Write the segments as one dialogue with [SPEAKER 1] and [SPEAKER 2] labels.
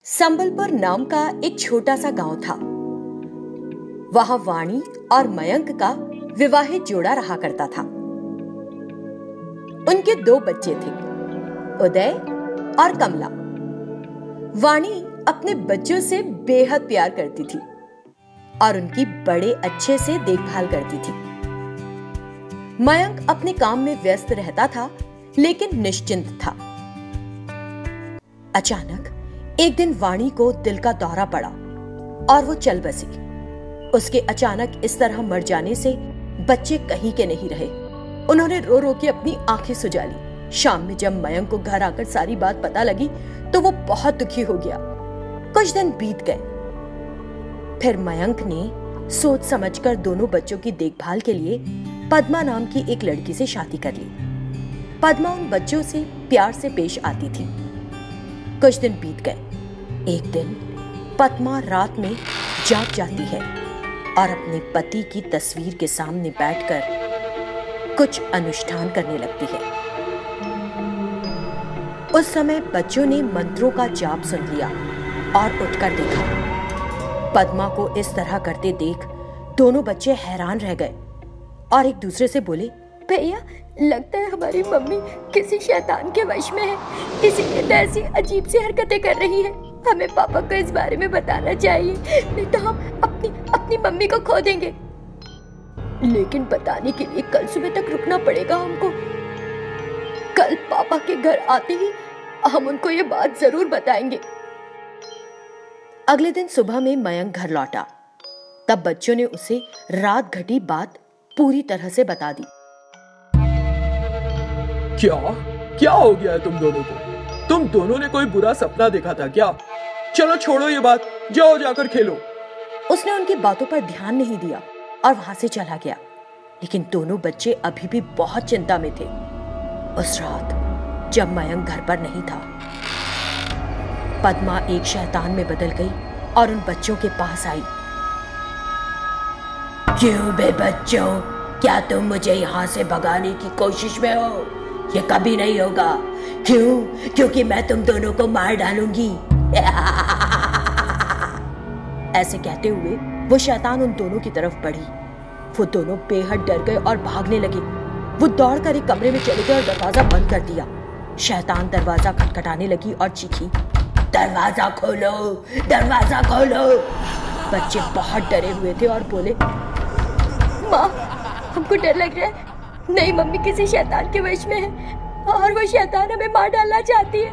[SPEAKER 1] संबलपुर नाम का एक छोटा सा गांव था। वहां वाणी और मयंक का विवाहित जोड़ा रहा करता था। उनके 2 बच्चे थे, उदय और कमला। वाणी अपने बच्चों से बेहद प्यार करती थी और उनकी बड़े अच्छे से देखभाल करती थी। मयंक अपने काम में व्यस्त रहता था, लेकिन निश्चिंत था। अचानक एक दिन वाणी को दिल का दौरा पड़ा और वो चल बसी। उसके अचानक इस तरह मर जाने से बच्चे कहीं के नहीं रहे। उन्होंने रो रो के अपनी आंखें सुजा ली। शाम में जब मयंक को घर आकर सारी बात पता लगी तो वो बहुत दुखी हो गया। कुछ दिन बीत गए। फिर मयंक ने सोच समझकर दोनों बच्चों की देखभाल के लिए पद्मा नाम की एक लड़की से शादी कर ली। पद्मा उन बच्चों से प्यार से पेश आती थी। कुछ दिन बीत गए। एक दिन पद्मा रात में जाग जाती है और अपने पति की तस्वीर के सामने बैठकर कुछ अनुष्ठान करने लगती है। उस समय बच्चों ने मंत्रों का जाप सुन लिया और उठकर देखा। पद्मा को इस तरह करते देख दोनों बच्चे हैरान रह गए और एक दूसरे से बोले,
[SPEAKER 2] भैया, लगता है हमारी मम्मी किसी शैतान के वश में है, इसीलिए तो ऐसी अजीब सी हरकतें कर रही है। हमें पापा को इस बारे में बताना चाहिए, नहीं तो हम अपनी मम्मी को खो देंगे। लेकिन बताने के लिए कल सुबह तक रुकना पड़ेगा हमको। कल पापा के घर आते ही हम उनको ये बात जरूर बताएंगे।
[SPEAKER 1] अगले दिन सुबह में मयंक घर लौटा। तब बच्चों ने उसे रात घटी बात पूरी तरह से बता दी।
[SPEAKER 3] क्या हो गया है तुम दोनों को? तुम दोनों ने कोई बुरा सपना देखा था क्या? चलो छोड़ो ये बात, जाओ जाकर खेलो।
[SPEAKER 1] उसने उनकी बातों पर ध्यान नहीं दिया और वहां से चला गया। लेकिन दोनों बच्चे अभी भी बहुत चिंता में थे। उस रात जब मयंक घर पर नहीं था, पद्मा एक शैतान में बदल गई और उन बच्चों के पास आई।
[SPEAKER 4] क्यों बे बच्चों, क्या तुम मुझे यहाँ से भगाने की कोशिश में हो? ये कभी नहीं होगा। क्यों? क्योंकि मैं तुम दोनों को मार डालूंगी।
[SPEAKER 1] ऐसे कहते हुए वो शैतान उन दोनों की तरफ बढ़ी। वो दोनों बेहद डर गए और भागने लगे। वो दौड़कर एक कमरे में चले गए और दरवाजा बंद कर दिया। शैतान दरवाजा खटखटाने लगी और चीखी,
[SPEAKER 4] दरवाजा खोलो, दरवाजा खोलो।
[SPEAKER 1] बच्चे बहुत डरे हुए थे और बोले,
[SPEAKER 2] माँ, हमको डर लग रहा है। नहीं, मम्मी किसी शैतान के वश में है और वो शैतान हमें मार डालना चाहती है।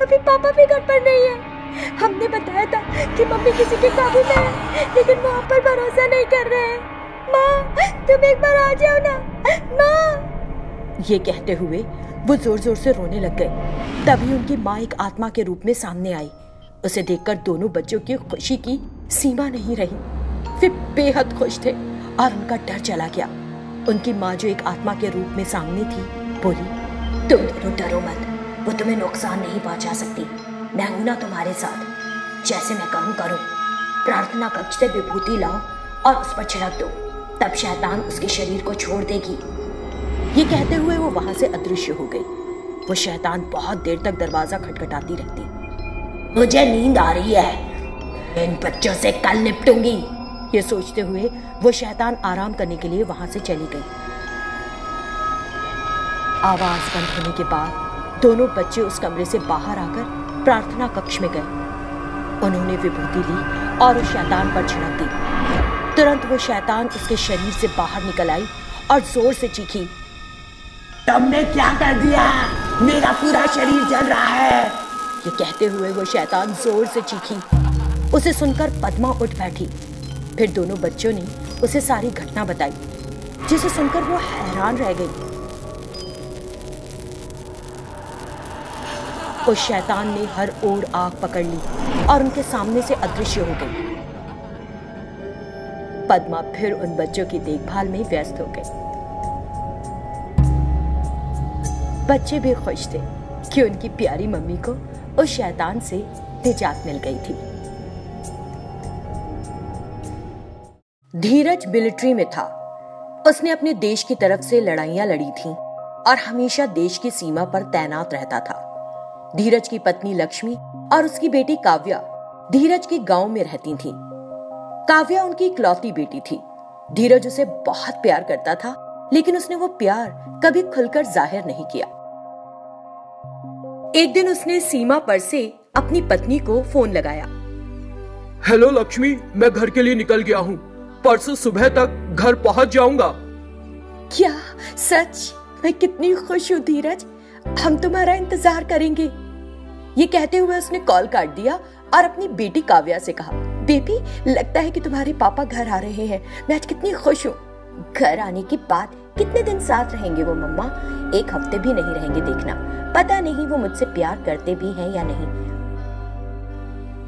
[SPEAKER 2] अभी पापा भी घर पर नहीं है। हमने बताया था कि मम्मी किसी के काबू में है, लेकिन वो हम पर भरोसा नहीं कर रहे हैं। माँ, तुम एक बार आ जाओ ना। माँ।
[SPEAKER 1] ये कहते हुए वो जोर जोर से रोने लग गए। तभी उनकी माँ एक आत्मा के रूप में सामने आई। उसे देखकर दोनों बच्चों की खुशी की सीमा नहीं रही। वे बेहद खुश थे और उनका डर चला गया। उनकी माँ, जो एक आत्मा के रूप में सामने थी, बोली,
[SPEAKER 4] तुम दोनों डरो मत, वो तुम्हें नुकसान नहीं पहुंचा सकती। मैं हूं ना तुम्हारे साथ। जैसे मैं कहूं करो। प्रार्थना कक्ष से विभूति लाओ और उस पर छिड़क दो, तब शैतान उसके शरीर को छोड़ देगी।
[SPEAKER 1] ये कहते हुए वो वहां से अदृश्य हो गई। वो शैतान बहुत देर तक दरवाजा खटखटाती रहती।
[SPEAKER 4] मुझे नींद आ रही है, इन बच्चों से कल निपटूंगी।
[SPEAKER 1] ये सोचते हुए वो शैतान आराम करने के लिए वहां से चली गई। आवाज बंद होने के बाद दोनों बच्चे उस कमरे से बाहर आकर प्रार्थना कक्ष में गए। उन्होंने विभूति ली और उस शैतान पर छिड़क दी। तुरंत वो शैतान उसके शरीर से बाहर निकल आई और जोर से चीखी,
[SPEAKER 4] तुमने क्या कर दिया? मेरा पूरा शरीर जल रहा है।
[SPEAKER 1] ये कहते हुए वो शैतान जोर से चीखी। उसे सुनकर पद्मा उठ बैठी। फिर दोनों बच्चों ने उसे सारी घटना बताई, जिसे सुनकर वो हैरान रह गई। उस शैतान ने हर ओर आग पकड़ ली और उनके सामने से अदृश्य हो गई। पद्मा फिर उन बच्चों की देखभाल में व्यस्त हो गई। बच्चे भी खुश थे कि उनकी प्यारी मम्मी को उस शैतान से निजात मिल गई थी। धीरज मिलिट्री में था। उसने अपने देश की तरफ से लड़ाइयां लड़ी थीं और हमेशा देश की सीमा पर तैनात रहता था। धीरज की पत्नी लक्ष्मी और उसकी बेटी काव्या धीरज के गांव में रहती थीं। काव्या उनकी इकलौती बेटी थी। धीरज उसे बहुत प्यार करता था, लेकिन उसने वो प्यार कभी खुलकर जाहिर नहीं किया। एक दिन उसने सीमा पर से अपनी पत्नी को फोन लगाया।
[SPEAKER 3] हेलो लक्ष्मी, मैं घर के लिए निकल गया हूँ। परसों सुबह तक घर पहुँच जाऊंगा।
[SPEAKER 1] क्या सच? मैं कितनी खुश हूँ धीरज, हम तुम्हारा इंतजार करेंगे। ये कहते हुए उसने कॉल काट दिया और अपनी बेटी काव्या से कहा, बेबी लगता है कि तुम्हारे पापा घर आ रहे हैं। मैं आज कितनी खुश हूँ।
[SPEAKER 4] घर आने के बाद कितने दिन साथ रहेंगे वो मम्मा? 1 हफ्ते भी नहीं रहेंगे, देखना। पता नहीं वो मुझसे प्यार करते भी हैं या नहीं।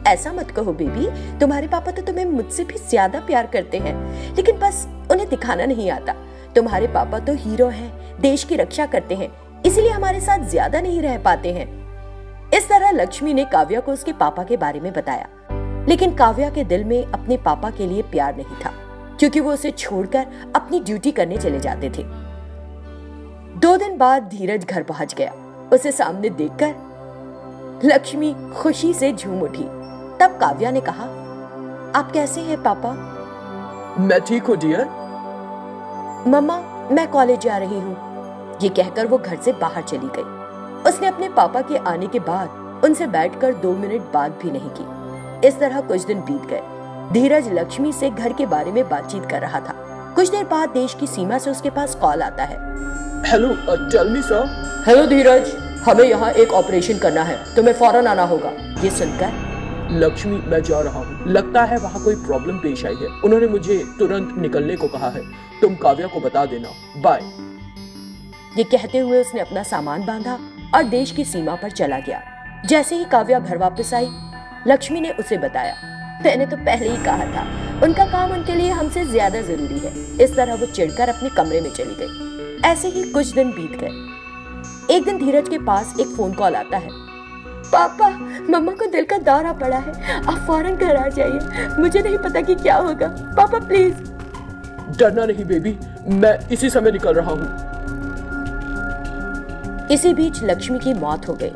[SPEAKER 1] ऐसा मत कहो बेबी, तुम्हारे पापा तो तुम्हें मुझसे भी ज्यादा प्यार करते हैं, लेकिन बस उन्हें दिखाना नहीं आता। तुम्हारे पापा तो हीरो हैं, देश की रक्षा करते हैं, इसीलिए हमारे साथ ज्यादा नहीं रह पाते हैं। इस तरह लक्ष्मी ने काव्या को उसके पापा के बारे में बताया, लेकिन काव्या के दिल में अपने पापा के लिए प्यार नहीं था, क्योंकि वो उसे छोड़कर अपनी ड्यूटी करने चले जाते थे। 2 दिन बाद धीरज घर पहुंच गया। उसे सामने देखकर लक्ष्मी खुशी से झूम उठी। तब काव्या ने कहा, आप कैसे हैं पापा?
[SPEAKER 3] मैं ठीक हूँ डियर।
[SPEAKER 1] मम्मा मैं कॉलेज जा रही हूँ। ये कहकर वो घर से बाहर चली गई। उसने अपने पापा के आने के बाद उनसे बैठकर 2 मिनट बात भी नहीं की। इस तरह कुछ दिन बीत गए। धीरज लक्ष्मी से घर के बारे में बातचीत कर रहा था। कुछ देर बाद देश की सीमा से उसके पास कॉल आता है।
[SPEAKER 3] Hello tell me sir.
[SPEAKER 1] Hello Dheeraj, हमें यहाँ एक ऑपरेशन करना है, तुम्हें फौरन आना होगा। ये सुनकर
[SPEAKER 3] लक्ष्मी मैं जा रहा हूँ, लगता है वहाँ कोई प्रॉब्लम पेश आई है। उन्होंने मुझे तुरंत निकलने को कहा है। तुम काव्या को बता देना, बाय।
[SPEAKER 1] ये कहते हुए उसने अपना सामान बांधा और देश की सीमा पर चला गया। जैसे ही काव्या घर वापस आई, लक्ष्मी ने उसे बताया, मैंने तो पहले ही कहा था, उनका काम उनके लिए हमसे ज्यादा जरूरी है। इस तरह वो चिढ़कर अपने कमरे में चली गई। ऐसे ही कुछ दिन बीत गए। एक दिन धीरज के पास एक फोन कॉल आता है। पापा, मम्मा को दिल का दौरा पड़ा है, आप फौरन घर आ जाइए। मुझे नहीं पता कि क्या होगा। पापा प्लीज।
[SPEAKER 3] डरना नहीं बेबी, मैं इसी समय निकल रहा हूँ।
[SPEAKER 1] इसी बीच लक्ष्मी की मौत हो गई।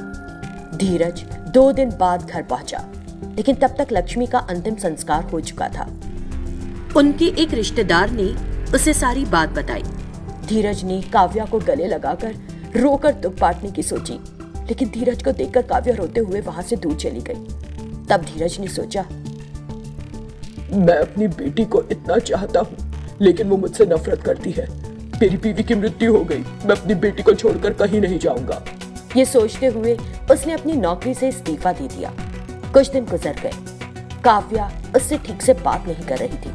[SPEAKER 1] धीरज 2 दिन बाद घर पहुंचा, लेकिन तब तक लक्ष्मी का अंतिम संस्कार हो चुका था। उनके एक रिश्तेदार ने उसे सारी बात बताई। धीरज ने काव्या को गले लगाकर रोकर दुख बांटने की सोची, लेकिन धीरज को देखकर काव्या रोते हुए वहां से दूर चली गई। तब धीरज ने सोचा,
[SPEAKER 3] मैं अपनी बेटी को इतना चाहता हूँ, लेकिन वो मुझसे नफरत करती है। मेरी बीवी की मृत्यु हो गई, मैं अपनी बेटी को छोड़कर कहीं नहीं जाऊंगा।
[SPEAKER 1] ये सोचते हुए उसने अपनी नौकरी से इस्तीफा दे दिया। कुछ दिन गुजर गए। काव्या उससे ठीक से बात नहीं कर रही थी।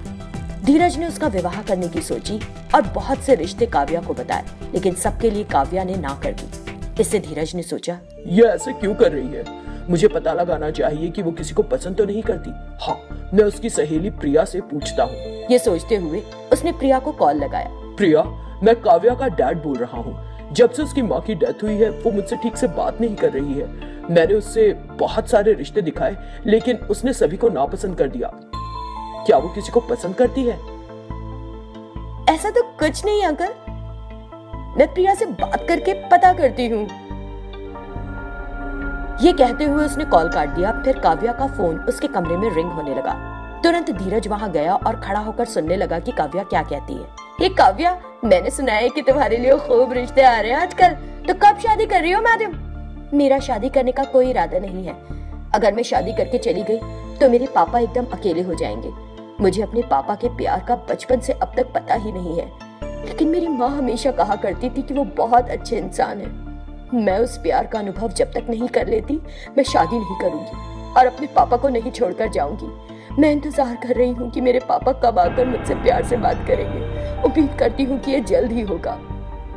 [SPEAKER 1] धीरज ने उसका विवाह करने की सोची और बहुत से रिश्ते काव्या को बताए, लेकिन सबके लिए काव्या ने ना कर दी। इससे धीरज ने सोचा,
[SPEAKER 3] ये ऐसे क्यों कर रही है? मुझे पता लगाना चाहिए कि वो किसी को पसंद तो नहीं करती। हाँ, मैं उसकी सहेली प्रिया से पूछता हूँ।
[SPEAKER 1] ये सोचते हुए उसने प्रिया को कॉल लगाया।
[SPEAKER 3] प्रिया, मैं काव्या का डैड बोल रहा हूँ। जब से उसकी माँ की डेथ हुई है, वो मुझसे ठीक से बात नहीं कर रही है। मैंने उससे बहुत सारे रिश्ते दिखाए, लेकिन उसने सभी को नापसंद कर दिया। क्या वो किसी को पसंद करती है?
[SPEAKER 1] ऐसा तो कुछ नहीं अंकल, मैं प्रिया से बात करके पता करती हूँ। ये कहते हुए उसने कॉल काट दिया। फिर काव्या का फोन उसके कमरे में रिंग होने लगा। तुरंत धीरज वहां गया और खड़ा होकर सुनने लगा कि काव्या क्या कहती है। ये काव्या, मैंने सुना है कि तुम्हारे लिए खूब रिश्ते आ रहे हैं आजकल, तो कब शादी कर रही हो मैडम? मेरा शादी करने का कोई इरादा नहीं है। अगर मैं शादी करके चली गई तो मेरे पापा एकदम अकेले हो जाएंगे। मुझे अपने पापा के प्यार का बचपन से अब तक पता ही नहीं है, लेकिन मेरी माँ हमेशा कहा करती थी कि वो बहुत अच्छे इंसान है। मैं उस प्यार का अनुभव जब तक नहीं कर लेती, मैं शादी नहीं करूंगी और अपने पापा को नहीं छोड़कर जाऊंगी। मैं इंतजार कर रही हूँ कि मेरे पापा कब आकर मुझसे प्यार से बात करेंगे। उम्मीद करती हूँ कि ये जल्द ही होगा।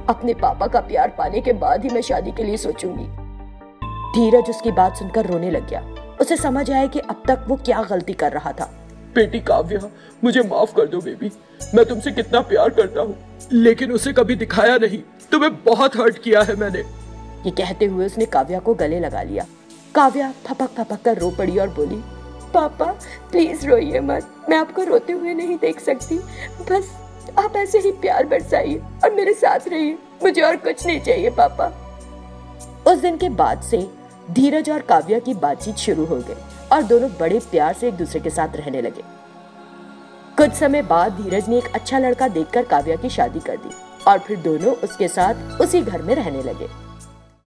[SPEAKER 1] अपने पापा का प्यार पाने के बाद ही मैं शादी के लिए सोचूंगी। धीरज उसकी बात सुनकर रोने लग गया। उसे समझ आया कि अब तक वो क्या गलती कर रहा था।
[SPEAKER 3] बेटी काव्या, मुझे माफ कर दो बेबी। मैं तुमसे कितना प्यार करता हूँ, लेकिन उसे कभी दिखाया नहीं। तुम्हें बहुत हर्ट किया है मैंने।
[SPEAKER 1] ये कहते हुए उसने काव्या को गले लगा लिया। काव्या फपक फपक कर रो पड़ी और बोली, पापा प्लीज रोइए मत, मैं आपको रोते हुए नहीं देख सकती। बस आप ऐसे ही प्यार बरसाइए और मेरे साथ रहिए, मुझे और कुछ नहीं चाहिए पापा। उस दिन के बाद से धीरज और काव्या की बातचीत शुरू हो गई और दोनों बड़े प्यार से एक दूसरे के साथ रहने लगे। कुछ समय बाद धीरज ने एक अच्छा लड़का देखकर काव्या की शादी कर दी और फिर दोनों उसके साथ उसी घर में रहने लगे।